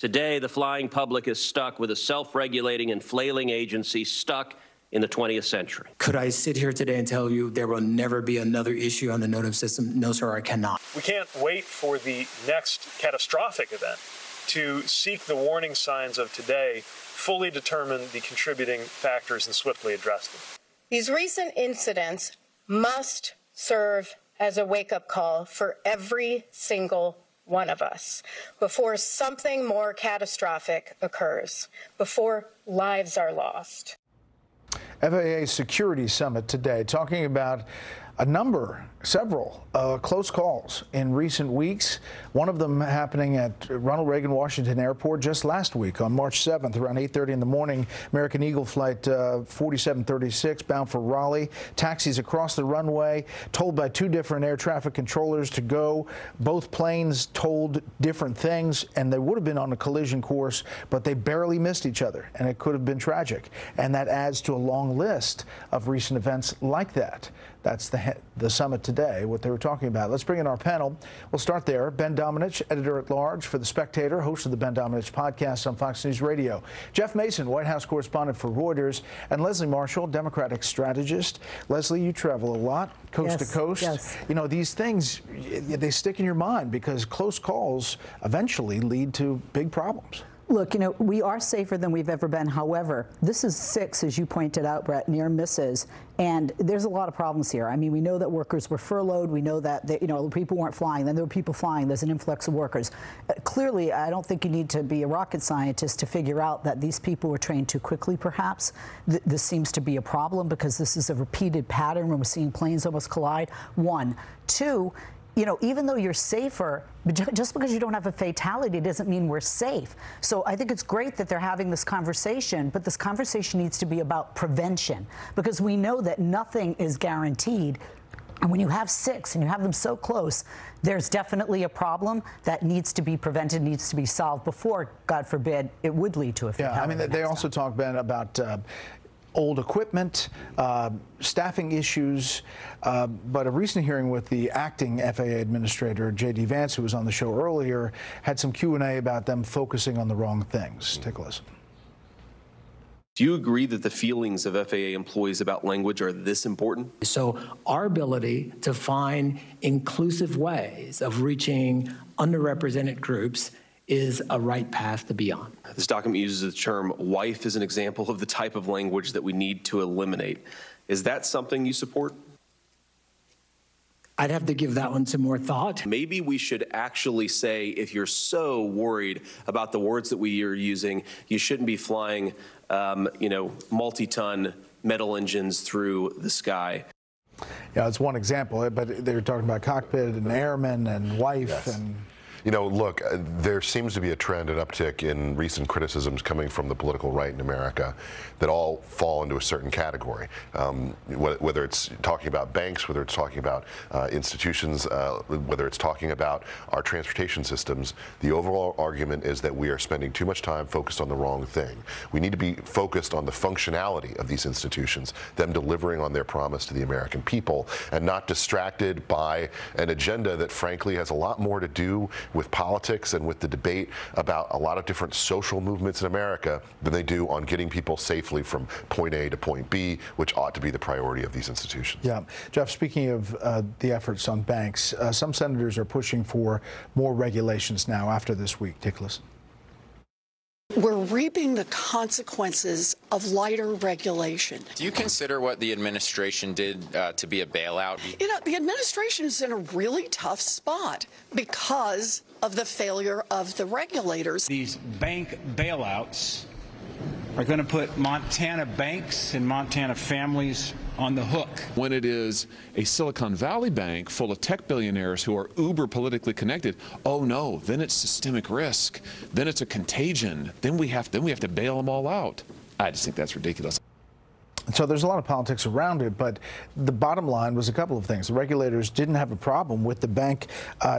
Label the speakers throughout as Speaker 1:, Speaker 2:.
Speaker 1: Today, the flying public is stuck with a self-regulating and flailing agency stuck in the 20th century.
Speaker 2: Could I sit here today and tell you there will never be another issue on the NOTAM system? No, sir, I cannot.
Speaker 3: We can't wait for the next catastrophic event to seek the warning signs of today, fully determine the contributing factors, and swiftly address them.
Speaker 4: These recent incidents must serve as a wake-up call for every single one of us before something more catastrophic occurs, before lives are lost.
Speaker 5: FAA Security Summit today, talking about several close calls in recent weeks. One of them happening at Ronald Reagan Washington Airport just last week on March 7th around 8:30 in the morning. American Eagle flight 4736 bound for Raleigh. Taxis across the runway, told by two different air traffic controllers to go. Both planes told different things, and they would have been on a collision course, but they barely missed each other, and it could have been tragic. And that adds to a long list of recent events like that. That's the summit today, what they were talking about. Let's bring in our panel. We'll start there. Ben Domenech, editor-at-large for The Spectator, host of the Ben Domenech podcast on Fox News Radio. Jeff Mason, White House correspondent for Reuters, and Leslie Marshall, Democratic strategist. Leslie, you travel a lot, coast to coast.
Speaker 6: Yes.
Speaker 5: You know, these things, they stick in your mind because close calls eventually lead to big problems.
Speaker 6: Look, you know, we are safer than we've ever been. However, this is 6, as you pointed out, Brett, near misses. And there's a lot of problems here. I mean, we know that workers were furloughed. We know that, people weren't flying. Then there were people flying. There's an influx of workers. Clearly, I don't think you need to be a rocket scientist to figure out that these people were trained too quickly, perhaps. This seems to be a problem because this is a repeated pattern when we're seeing planes almost collide. 1. 2, even though you're safer, but just because you don't have a fatality doesn't mean we're safe. So I think it's great that they're having this conversation, but this conversation needs to be about prevention because we know that nothing is guaranteed. And when you have 6 and you have them so close, there's definitely a problem that needs to be prevented, needs to be solved before, God forbid, it would lead to a fatality.
Speaker 5: Yeah, I mean, they also talk, Ben, about old equipment, staffing issues, but a recent hearing with the acting FAA administrator, J.D. Vance, who was on the show earlier, had some Q&A about them focusing on the wrong things. Take a listen.
Speaker 7: Do you agree that the feelings of FAA employees about language are this important?
Speaker 2: So our ability to find inclusive ways of reaching underrepresented groups is a right path to be on.
Speaker 7: This document uses the term wife as an example of the type of language that we need to eliminate. Is that something you support?
Speaker 2: I'd have to give that one some more thought.
Speaker 7: Maybe we should actually say, if you're so worried about the words that we are using, you shouldn't be flying, multi-ton metal engines through the sky.
Speaker 5: Yeah, it's one example, but they're talking about cockpit and airmen and wife.
Speaker 8: Yes.
Speaker 5: And
Speaker 8: look, there seems to be a trend, an uptick in recent criticisms coming from the political right in America that all fall into a certain category. Whether it's talking about banks, whether it's talking about institutions, whether it's talking about our transportation systems, the overall argument is that we are spending too much time focused on the wrong thing. We need to be focused on the functionality of these institutions, them delivering on their promise to the American people, and not distracted by an agenda that frankly has a lot more to do with politics and with the debate about a lot of different social movements in America than they do on getting people safely from point A to point B, which ought to be the priority of these institutions.
Speaker 5: Yeah. Jeff, speaking of the efforts on banks, some senators are pushing for more regulations now after this week. Take a listen.
Speaker 9: We're reaping the consequences of lighter regulation.
Speaker 10: Do you consider what the administration did to be a bailout?
Speaker 9: The administration is in a really tough spot because of the failure of the regulators.
Speaker 11: These bank bailouts are going to put Montana banks and Montana families on the hook.
Speaker 12: When it is a Silicon Valley bank full of tech billionaires who are uber politically connected, oh no, then it's systemic risk. Then it's a contagion. Then we have to bail them all out. I just think that's ridiculous.
Speaker 5: So there's a lot of politics around it, but the bottom line was a couple of things. The regulators didn't have a problem with the bank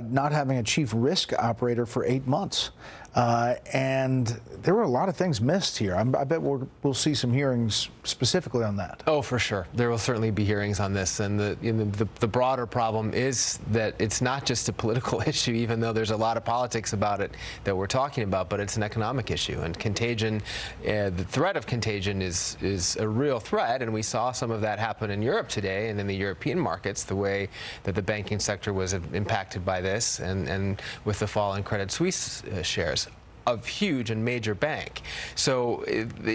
Speaker 5: not having a chief risk operator for 8 months. and there were a lot of things missed here. I bet we'll see some hearings specifically on that.
Speaker 13: Oh, for sure. There will certainly be hearings on this. And the broader problem is that it's not just a political issue, even though there's a lot of politics about it that we're talking about, but it's an economic issue. And contagion, the threat of contagion is a real threat. And we saw some of that happen in Europe today and in the European markets, the way that the banking sector was impacted by this and with the fall in Credit Suisse shares of huge and major bank. So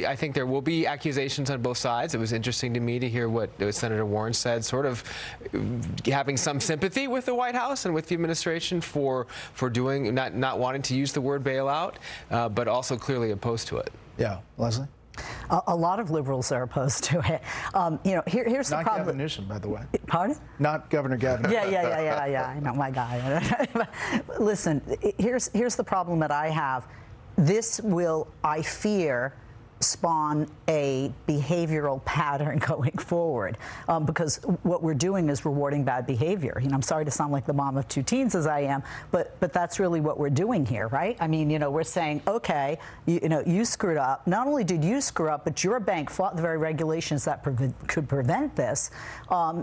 Speaker 13: I think there will be accusations on both sides. It was interesting to me to hear what Senator Warren said, sort of having some sympathy with the White House and with the administration for doing, not wanting to use the word bailout, but also clearly opposed to it.
Speaker 5: Yeah. Leslie?
Speaker 6: A lot of liberals are opposed to it. You know, here's the problem.
Speaker 5: Not Gavin Newsom, by the way.
Speaker 6: Pardon?
Speaker 5: Not Governor Gavin.
Speaker 6: Yeah. I know, my guy. Listen, here's the problem that I have. This will, I fear, spawn a behavioral pattern going forward, because what we're doing is rewarding bad behavior. You know, I'm sorry to sound like the mom of two teens as I am, but that's really what we're doing here, right? I mean, you know, we're saying, okay, you know, you screwed up. Not only did you screw up, but your bank fought the very regulations that could prevent this.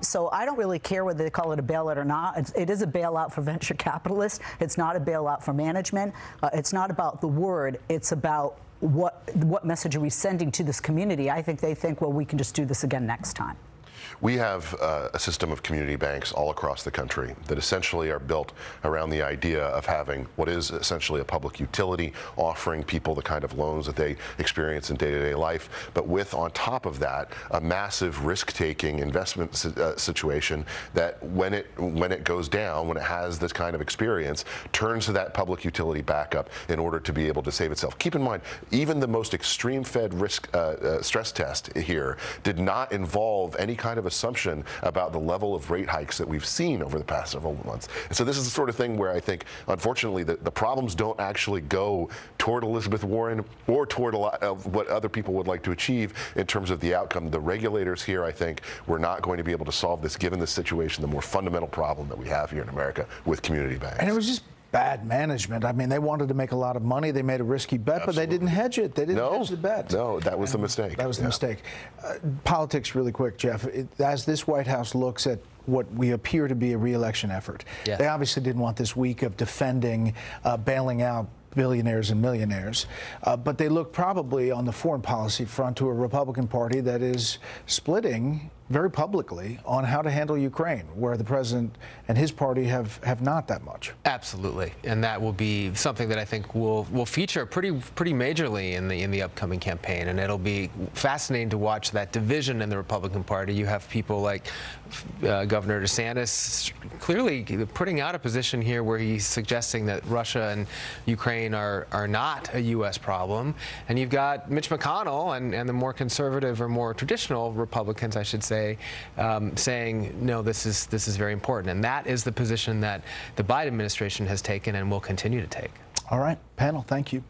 Speaker 6: So I don't really care whether they call it a bailout or not. It is a bailout for venture capitalists. It's not a bailout for management. It's not about the word. It's about what message are we sending to this community? I think they think, well, we can just do this again next time.
Speaker 8: We have a system of community banks all across the country that essentially are built around the idea of having what is essentially a public utility, offering people the kind of loans that they experience in day-to-day life, but with, on top of that, a massive risk-taking investment situation that when it goes down, when it has this kind of experience, turns to that public utility backup in order to be able to save itself. Keep in mind, even the most extreme Fed risk stress test here did not involve any kind of assumption about the level of rate hikes that we've seen over the past several months. And so this is the sort of thing where I think, unfortunately, the problems don't actually go toward Elizabeth Warren or toward a lot of what other people would like to achieve in terms of the outcome. The regulators here, I think, we're not going to be able to solve this given the situation, the more fundamental problem that we have here in America with community banks.
Speaker 5: And it was just bad management. I mean, they wanted to make a lot of money. They made a risky bet, but they didn't hedge it. They didn't hedge the bet.
Speaker 8: No, that was the mistake.
Speaker 5: That was the mistake. Politics, really quick, Jeff. As this White House looks at what we appear to be a re-election effort, they obviously didn't want this week of defending bailing out billionaires and millionaires, but they look probably on the foreign policy front to a Republican Party that is splitting very publicly on how to handle Ukraine, where the president and his party have not that much.
Speaker 13: Absolutely, and that will be something that I think will feature pretty majorly in the upcoming campaign, and it'll be fascinating to watch that division in the Republican Party. You have people like Governor DeSantis clearly putting out a position here where he's suggesting that Russia and Ukraine are not a U.S. problem, and you've got Mitch McConnell and the more conservative or more traditional Republicans, I should say, saying, no, this is very important. And that is the position that the Biden administration has taken and will continue to take.
Speaker 5: All right, panel, thank you.